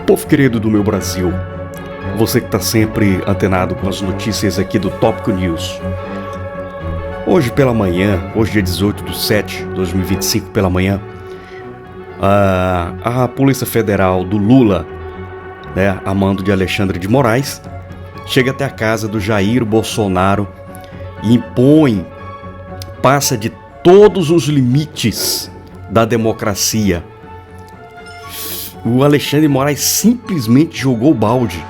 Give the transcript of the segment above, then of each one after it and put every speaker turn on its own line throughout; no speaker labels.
Povo querido do meu Brasil, você que está sempre antenado com as notícias aqui do Tópico News. Hoje pela manhã, hoje dia 18/7/2025 pela manhã, a Polícia Federal do Lula, a mando de Alexandre de Moraes, chega até a casa do Jair Bolsonaro e passa de todos os limites da democracia. O Alexandre de Moraes simplesmente jogou o balde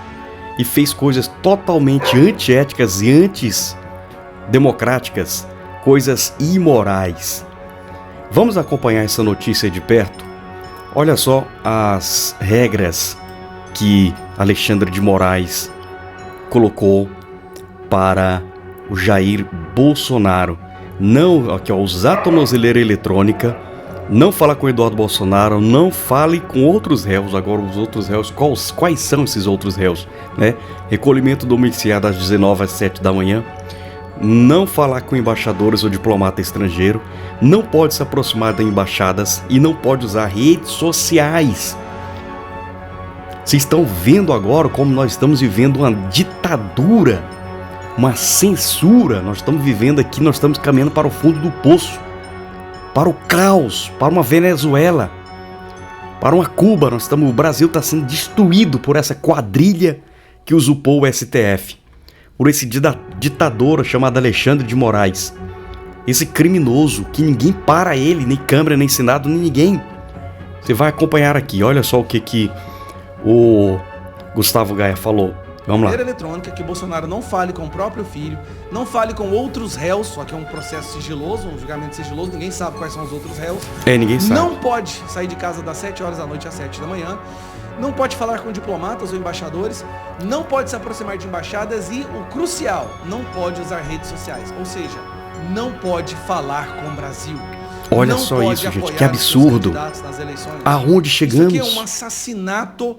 e fez coisas totalmente antiéticas e antidemocráticas, coisas imorais. Vamos acompanhar essa notícia de perto? Olha só as regras que Alexandre de Moraes colocou para o Jair Bolsonaro. Não, aqui ó, usar tornozeleira eletrônica, não falar com o Eduardo Bolsonaro, não fale com outros réus. Agora os outros réus, quais são esses outros réus? Recolhimento domiciliar das 19 às 7 da manhã, não falar com embaixadores ou diplomata estrangeiro, não pode se aproximar de embaixadas e não pode usar redes sociais. Vocês estão vendo agora como nós estamos vivendo uma ditadura, uma censura. Nós estamos vivendo aqui, nós estamos caminhando para o fundo do poço, para o caos, para uma Venezuela, para uma Cuba. O Brasil está sendo destruído por essa quadrilha que usurpou o STF, por esse ditador chamado Alexandre de Moraes, esse criminoso que ninguém para ele, nem Câmara, nem Senado, nem ninguém. Você vai acompanhar aqui, olha só o que o Gustavo Gaia falou. Vamos lá.
Eletrônica, que Bolsonaro não fale com o próprio filho, não fale com outros réus, só que é um processo sigiloso, um julgamento sigiloso, ninguém sabe quais são os outros réus.
Ninguém sabe.
Não pode sair de casa das 7 horas da noite às 7 da manhã, não pode falar com diplomatas ou embaixadores, não pode se aproximar de embaixadas e, o crucial, não pode usar redes sociais, ou seja, não pode falar com o Brasil.
Olha
não
só
pode
isso, gente,
apoiar
que absurdo.
os candidatos nas eleições.
Aonde chegamos?
Isso aqui é um assassinato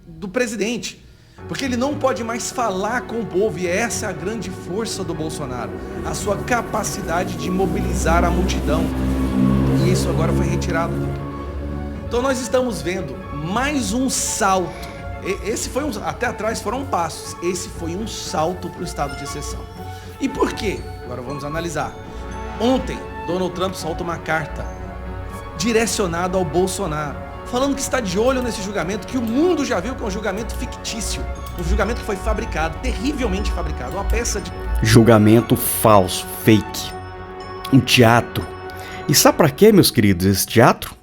do presidente. Porque ele não pode mais falar com o povo, e essa é a grande força do Bolsonaro, a sua capacidade de mobilizar a multidão. E isso agora foi retirado. Então nós estamos vendo mais um salto. Esse foi até atrás foram passos. Esse foi um salto para o estado de exceção. E por quê? Agora vamos analisar. Ontem, Donald Trump solta uma carta direcionada ao Bolsonaro, falando que está de olho nesse julgamento, que o mundo já viu que é um julgamento fictício, um julgamento que foi fabricado, terrivelmente fabricado, uma peça de
julgamento falso, fake, um teatro. E sabe para quê, meus queridos, esse teatro?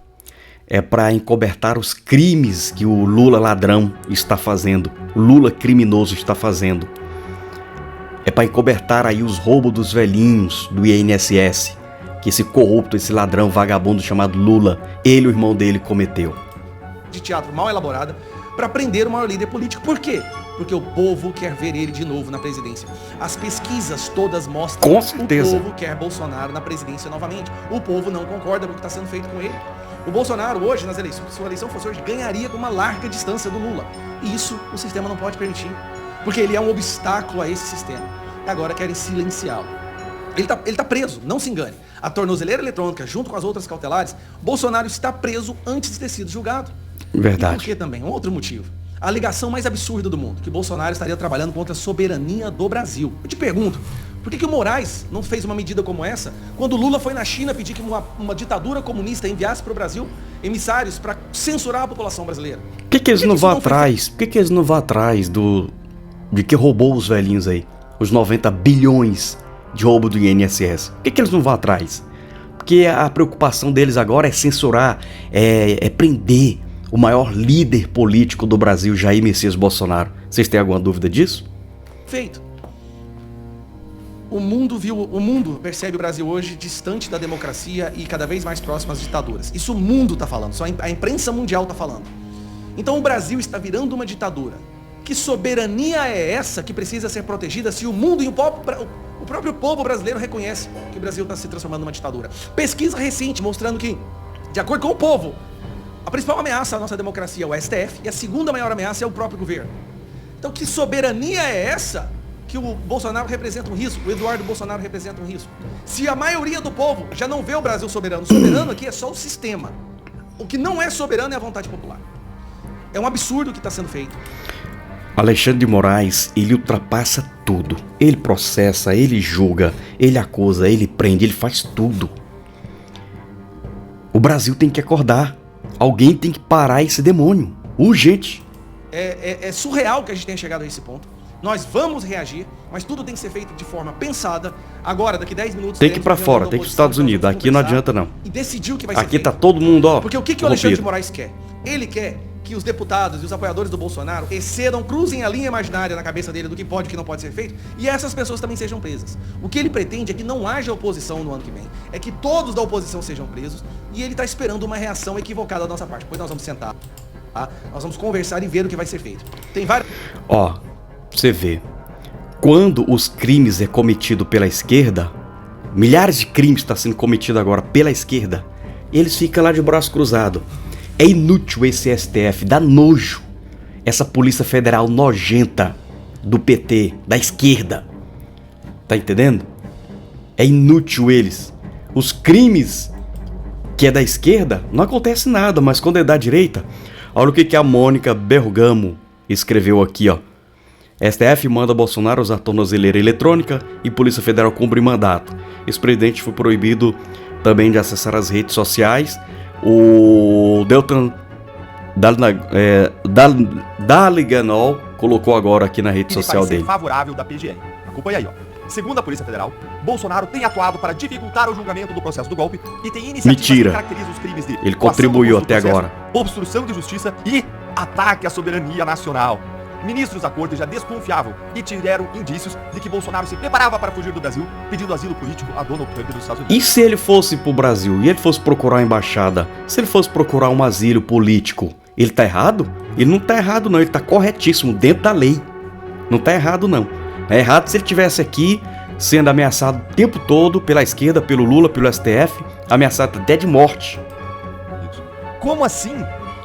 É para encobertar os crimes que o Lula ladrão está fazendo, o Lula criminoso está fazendo. É para encobertar aí os roubos dos velhinhos do INSS, que esse corrupto, esse ladrão vagabundo chamado Lula, ele e o irmão dele cometeu.
De teatro mal elaborada para prender o maior líder político. Por quê? Porque o povo quer ver ele de novo na presidência. As pesquisas todas mostram
com certeza.
O povo quer Bolsonaro na presidência novamente. O povo não concorda com o que está sendo feito com ele. O Bolsonaro hoje, nas eleições, se a eleição fosse hoje, ganharia com uma larga distância do Lula. E isso o sistema não pode permitir, porque ele é um obstáculo a esse sistema. E agora querem silenciá-lo. Ele tá preso, não se engane. A tornozeleira eletrônica, junto com as outras cautelares, Bolsonaro está preso antes de ter sido julgado.
Verdade.
E por que também? Um outro motivo. A alegação mais absurda do mundo, que Bolsonaro estaria trabalhando contra a soberania do Brasil. Eu te pergunto, por que o Moraes não fez uma medida como essa, quando o Lula foi na China pedir que uma ditadura comunista enviasse para o Brasil emissários para censurar a população brasileira?
Por que eles não vão atrás? Por que eles não vão atrás de que roubou os velhinhos aí? Os 90 bilhões de roubo do INSS. Por que eles não vão atrás? Porque a preocupação deles agora é censurar, é prender o maior líder político do Brasil, Jair Messias Bolsonaro. Vocês têm alguma dúvida disso?
Feito. O mundo percebe o Brasil hoje distante da democracia e cada vez mais próximo às ditaduras. Isso o mundo está falando, só a imprensa mundial está falando. Então o Brasil está virando uma ditadura. Que soberania é essa que precisa ser protegida se o mundo e o próprio povo brasileiro reconhece que o Brasil está se transformando numa ditadura? Pesquisa recente mostrando que, de acordo com o povo, a principal ameaça à nossa democracia é o STF e a segunda maior ameaça é o próprio governo. Então que soberania é essa que o Bolsonaro representa um risco, o Eduardo Bolsonaro representa um risco? Se a maioria do povo já não vê o Brasil soberano, o soberano aqui é só o sistema. O que não é soberano é a vontade popular. É um absurdo o que está sendo feito.
Alexandre de Moraes, ele ultrapassa tudo. Ele processa, ele julga, ele acusa, ele prende, ele faz tudo. O Brasil tem que acordar. Alguém tem que parar esse demônio. Urgente.
É surreal que a gente tenha chegado a esse ponto. Nós vamos reagir, mas tudo tem que ser feito de forma pensada. Agora, daqui 10 minutos...
Tem que ir pra fora, tem que ir pros Estados Unidos. Aqui não adianta não.
E decidir o que vai ser
feito. Aqui tá todo mundo, ó.
Porque o que o Alexandre de Moraes quer? Ele quer que os deputados e os apoiadores do Bolsonaro cruzem a linha imaginária na cabeça dele do que pode e que não pode ser feito, e essas pessoas também sejam presas. O que ele pretende é que não haja oposição no ano que vem, é que todos da oposição sejam presos, e ele está esperando uma reação equivocada da nossa parte. Pois nós vamos sentar, tá? Nós vamos conversar e ver o que vai ser feito. Tem vários...
Ó, você vê, quando os crimes é cometido pela esquerda, milhares de crimes estão sendo cometidos agora pela esquerda, eles ficam lá de braço cruzado. É inútil esse STF, dá nojo. Essa Polícia Federal nojenta do PT, da esquerda. Tá entendendo? É inútil eles. Os crimes que é da esquerda, não acontece nada, mas quando é da direita... Olha o que a Mônica Bergamo escreveu aqui, ó. STF manda Bolsonaro usar tornozeleira eletrônica e Polícia Federal cumpre mandato. Esse presidente foi proibido também de acessar as redes sociais. O Deltan Dallagnol colocou agora aqui na rede social dele.
Favorável da PGR. Acompanha aí, ó. Segundo a Polícia Federal, Bolsonaro tem atuado para dificultar o julgamento do processo do golpe e tem iniciativas que caracterizam os crimes de...
Ele contribuiu até agora.
Obstrução de justiça e ataque à soberania nacional. Ministros da corte já desconfiavam e tiveram indícios de que Bolsonaro se preparava para fugir do Brasil, pedindo asilo político a Donald Trump dos Estados Unidos.
E se ele fosse pro Brasil e ele fosse procurar a embaixada, se ele fosse procurar um asilo político, ele tá errado? Ele não tá errado não, ele tá corretíssimo, dentro da lei. Não tá errado não. É errado se ele estivesse aqui sendo ameaçado o tempo todo pela esquerda, pelo Lula, pelo STF, ameaçado até de morte.
Como assim?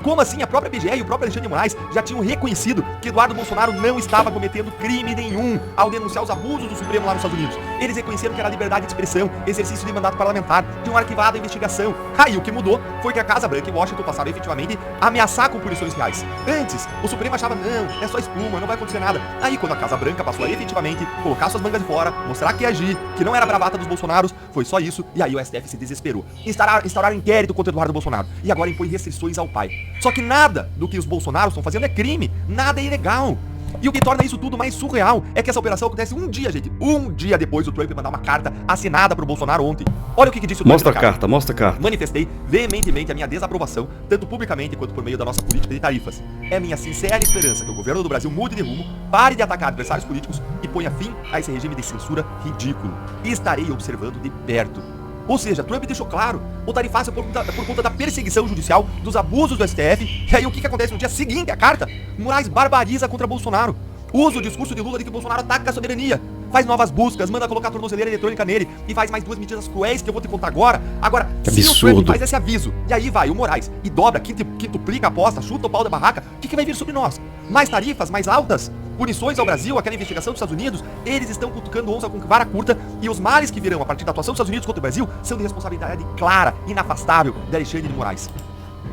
Como assim? A própria PGR e o próprio Alexandre de Moraes já tinham reconhecido que Eduardo Bolsonaro não estava cometendo crime nenhum ao denunciar os abusos do Supremo lá nos Estados Unidos. Eles reconheceram que era liberdade de expressão, exercício de mandato parlamentar, de um arquivado à investigação. Aí o que mudou foi que a Casa Branca e Washington passaram efetivamente a ameaçar com punições reais. Antes, o Supremo achava, não, é só espuma, não vai acontecer nada. Aí quando a Casa Branca passou a efetivamente colocar suas mangas de fora, mostrar que ia agir, que não era bravata dos Bolsonaros, foi só isso, e aí o STF se desesperou. Instauraram inquérito contra Eduardo Bolsonaro, e agora impõe restrições ao pai. Só que nada do que os Bolsonaros estão fazendo é crime, nada é ilegal. E o que torna isso tudo mais surreal é que essa operação acontece um dia, gente. Um dia depois do Trump mandar uma carta assinada pro Bolsonaro ontem. Olha o que disse o Trump.
Mostra a carta, mostra a carta.
Manifestei veementemente a minha desaprovação, tanto publicamente quanto por meio da nossa política de tarifas. É minha sincera esperança que o governo do Brasil mude de rumo, pare de atacar adversários políticos e ponha fim a esse regime de censura ridículo. E estarei observando de perto. Ou seja, Trump deixou claro, o tarifaço é por conta da perseguição judicial, dos abusos do STF. E aí o que acontece no dia seguinte à carta? Moraes barbariza contra Bolsonaro. Usa o discurso de Lula de que Bolsonaro ataca a soberania. Faz novas buscas, manda colocar tornozeleira eletrônica nele e faz mais duas medidas cruéis que eu vou te contar agora. Agora, se o Trump faz esse aviso, e aí vai o Moraes e dobra, quintuplica a aposta, chuta o pau da barraca, o que vai vir sobre nós? Mais tarifas, mais altas? Punições ao Brasil, aquela investigação dos Estados Unidos? Eles estão cutucando onça com vara curta e os males que virão a partir da atuação dos Estados Unidos contra o Brasil são de responsabilidade clara, inafastável, de Alexandre de Moraes.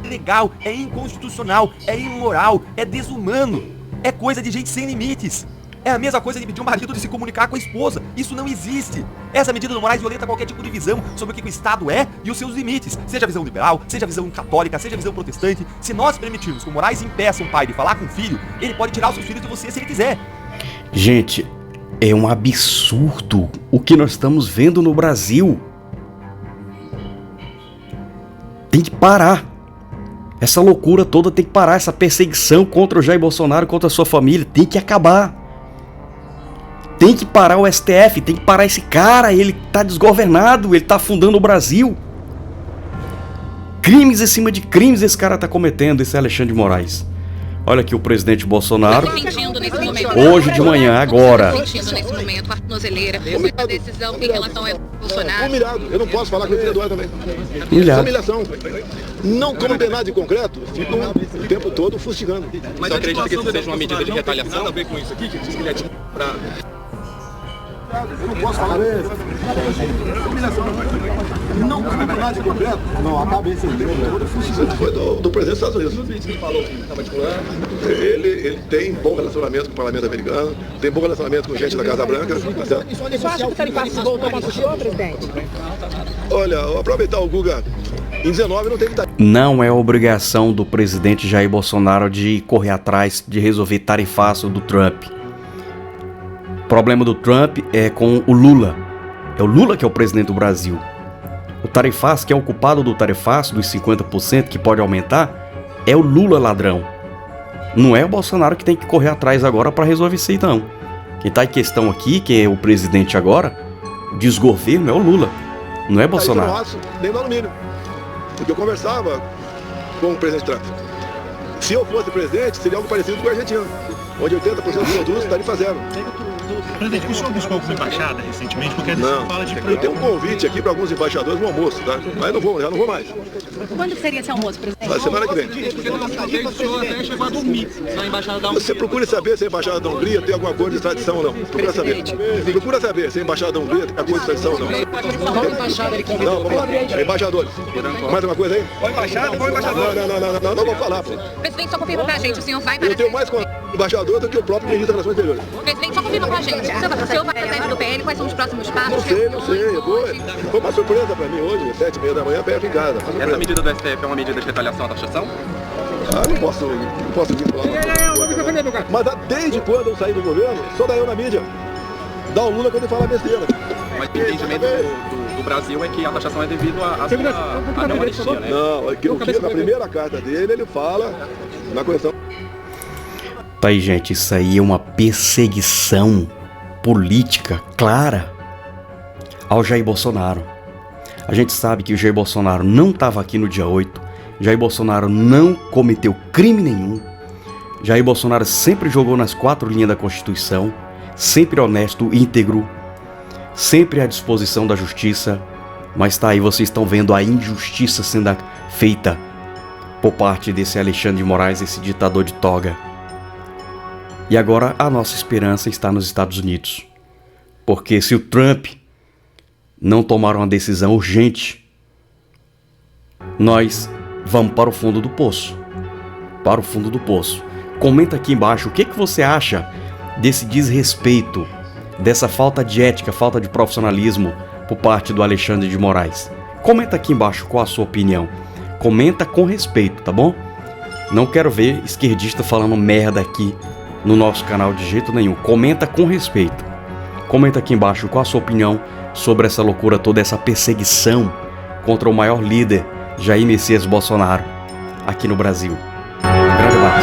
É ilegal, é inconstitucional, é imoral, é desumano, é coisa de gente sem limites. É a mesma coisa de pedir o marido de se comunicar com a esposa. Isso não existe. Essa medida do Moraes violenta qualquer tipo de visão sobre o que o Estado é e os seus limites. Seja a visão liberal, seja a visão católica, seja a visão protestante. Se nós permitirmos que o Moraes impeça um pai de falar com o filho, ele pode tirar os seus filhos de você se ele quiser.
Gente, é um absurdo o que nós estamos vendo no Brasil. Tem que parar. Essa loucura toda tem que parar. Essa perseguição contra o Jair Bolsonaro, contra a sua família, tem que acabar. Tem que parar o STF, tem que parar esse cara, ele tá desgovernado, ele tá afundando o Brasil. Crimes em cima de crimes esse cara tá cometendo, esse Alexandre de Moraes. Olha aqui o presidente Bolsonaro, hoje de manhã, agora.
Humilhado, eu não posso falar com o Eduardo também.
Humilhado.
Humilhação. Não como tem nada de concreto, ficam o tempo todo fustigando.
Mas acredita que isso seja uma medida de retaliação? Nada a ver com isso aqui, que diz que ele é pra...
Eu não posso falar isso. Não tem nada de concreto. Não, acabei sem tempo. Foi do presidente dos Estados Unidos. Ele tem bom relacionamento com o parlamento americano, tem bom relacionamento com gente da Casa Branca. Tá certo?
Você acha que o Tarifato se voltou contra o senhor, presidente?
Olha, aproveitar o Guga, em 19 não tem que estar.
Não é obrigação do presidente Jair Bolsonaro de correr atrás de resolver tarifaço do Trump. O problema do Trump é com o Lula. É o Lula que é o presidente do Brasil. O tarifaço, que é o culpado do tarifaço, dos 50% que pode aumentar, é o Lula ladrão. Não é o Bolsonaro que tem que correr atrás agora para resolver isso aí, não. Quem está em questão aqui, que é o presidente agora, o desgoverno, é o Lula. Não é Bolsonaro.
Nem no alumínio. Porque eu conversava com o presidente Trump. Se eu fosse presidente, seria algo parecido com o argentino, onde 80% dos produtos estariam fazendo.
Presidente, o senhor buscou alguma embaixada recentemente? Porque
Não,
fala de...
eu tenho um convite aqui para alguns embaixadores no almoço, tá? Mas já não vou mais.
Quando seria esse almoço, presidente?
Na semana que vem.
Porque na o senhor até chegou a dormir na embaixada da Hungria.
Você procure saber se a embaixada da Hungria tem alguma coisa de extradição ou não. Procura saber. Procura saber se a embaixada da Hungria tem alguma coisa de extradição ou não. Não, vamos lá. Embaixadores. Mais alguma coisa aí?
Ou embaixada, ou embaixador.
Não vou falar, pô.
Presidente, só confirma pra gente, o senhor vai para...
Eu tenho mais embaixador do que o próprio ministro das Relações Exteriores.
Presidente, só confirma pra gente. O senhor vai para a sede do PL, quais são os próximos passos?
Não sei. Foi uma surpresa para mim hoje, 7h30 da manhã, perto em casa.
Essa medida do STF é uma medida de retaliação à taxação?
Não posso vir falar. Mas desde quando eu saí do governo, só daí eu na mídia. Dá o Lula quando ele fala besteira.
Mas o entendimento do Brasil é que a taxação é devido à não anistia, né?
Não, na primeira carta dele, ele fala na correção.
Tá aí, gente, isso aí é uma perseguição política clara ao Jair Bolsonaro. A gente sabe que o Jair Bolsonaro não estava aqui no dia 8. Jair Bolsonaro não cometeu crime nenhum. Jair Bolsonaro sempre jogou nas 4 linhas da Constituição, sempre honesto, íntegro, sempre à disposição da justiça. Mas tá aí, vocês estão vendo a injustiça sendo feita por parte desse Alexandre de Moraes, esse ditador de toga. E agora a nossa esperança está nos Estados Unidos. Porque se o Trump não tomar uma decisão urgente, nós vamos para o fundo do poço. Para o fundo do poço. Comenta aqui embaixo o que você acha desse desrespeito, dessa falta de ética, falta de profissionalismo por parte do Alexandre de Moraes. Comenta aqui embaixo qual a sua opinião. Comenta com respeito, tá bom? Não quero ver esquerdista falando merda aqui no nosso canal de jeito nenhum. Comenta com respeito. Comenta aqui embaixo qual a sua opinião sobre essa loucura toda, essa perseguição contra o maior líder, Jair Messias Bolsonaro, aqui no Brasil. Um grande abraço.